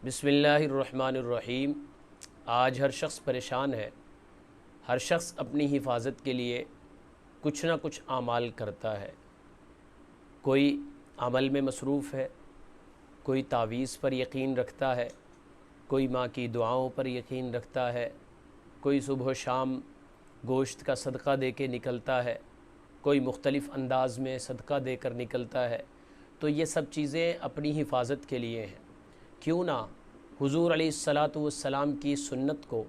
بسم اللہ الرحمن الرحیم۔ آج ہر شخص پریشان ہے، ہر شخص اپنی حفاظت کے لیے کچھ نہ کچھ اعمال کرتا ہے۔ کوئی عمل میں مصروف ہے، کوئی تعویذ پر یقین رکھتا ہے، کوئی ماں کی دعاؤں پر یقین رکھتا ہے، کوئی صبح و شام گوشت کا صدقہ دے کے نکلتا ہے، کوئی مختلف انداز میں صدقہ دے کر نکلتا ہے۔ تو یہ سب چیزیں اپنی حفاظت کے لیے ہیں۔ کیوں نہ حضور علیہ الصلاۃ والسلام کی سنت کو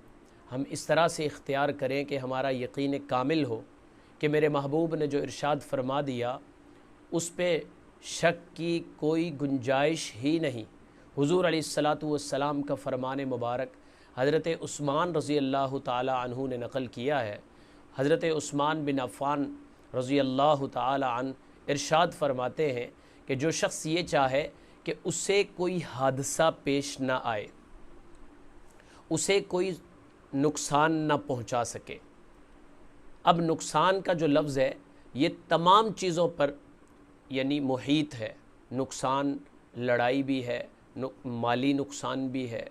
ہم اس طرح سے اختیار کریں کہ ہمارا یقین کامل ہو کہ میرے محبوب نے جو ارشاد فرما دیا اس پہ شک کی کوئی گنجائش ہی نہیں۔ حضور علیہ الصلاۃ والسلام کا فرمان مبارک حضرت عثمان رضی اللہ تعالی عنہ نے نقل کیا ہے۔ حضرت عثمان بن عفان رضی اللہ تعالی عنہ ارشاد فرماتے ہیں کہ جو شخص یہ چاہے کہ اسے کوئی حادثہ پیش نہ آئے، اسے کوئی نقصان نہ پہنچا سکے۔ اب نقصان کا جو لفظ ہے یہ تمام چیزوں پر یعنی محیط ہے۔ نقصان لڑائی بھی ہے، مالی نقصان بھی ہے،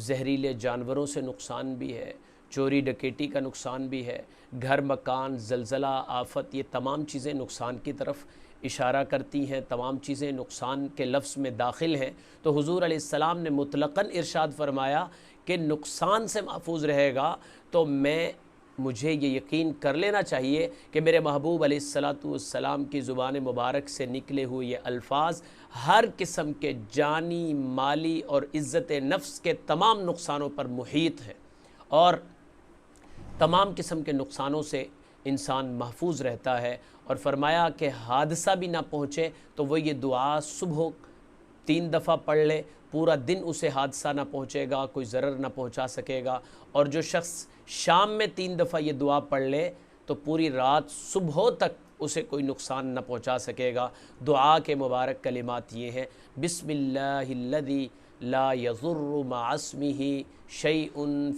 زہریلے جانوروں سے نقصان بھی ہے، چوری ڈکیٹی کا نقصان بھی ہے، گھر مکان زلزلہ آفت، یہ تمام چیزیں نقصان کی طرف اشارہ کرتی ہیں، تمام چیزیں نقصان کے لفظ میں داخل ہیں۔ تو حضور علیہ السلام نے مطلقاً ارشاد فرمایا کہ نقصان سے محفوظ رہے گا تو مجھے یہ یقین کر لینا چاہیے کہ میرے محبوب علیہ الصلاۃ والسلام کی زبان مبارک سے نکلے ہوئے یہ الفاظ ہر قسم کے جانی، مالی اور عزت نفس کے تمام نقصانوں پر محیط ہیں، اور تمام قسم کے نقصانوں سے انسان محفوظ رہتا ہے۔ اور فرمایا کہ حادثہ بھی نہ پہنچے تو وہ یہ دعا صبح 3 دفعہ پڑھ لے، پورا دن اسے حادثہ نہ پہنچے گا، کوئی ضرر نہ پہنچا سکے گا۔ اور جو شخص شام میں 3 دفعہ یہ دعا پڑھ لے تو پوری رات صبح تک اسے کوئی نقصان نہ پہنچا سکے گا۔ دعا کے مبارک کلمات یہ ہیں: بسم اللہ الذی لا یضر مع اسمہ شیء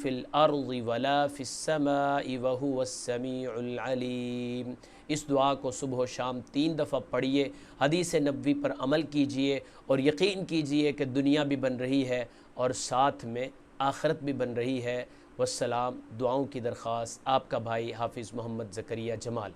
فی الارض ولا فی السماء وہو السمیع العلیم۔ اس دعا کو صبح و شام 3 دفعہ پڑھیے، حدیث نبوی پر عمل کیجئے اور یقین کیجئے کہ دنیا بھی بن رہی ہے اور ساتھ میں آخرت بھی بن رہی ہے۔ والسلام۔ دعاؤں کی درخواست، آپ کا بھائی حافظ محمد زکریا جمال۔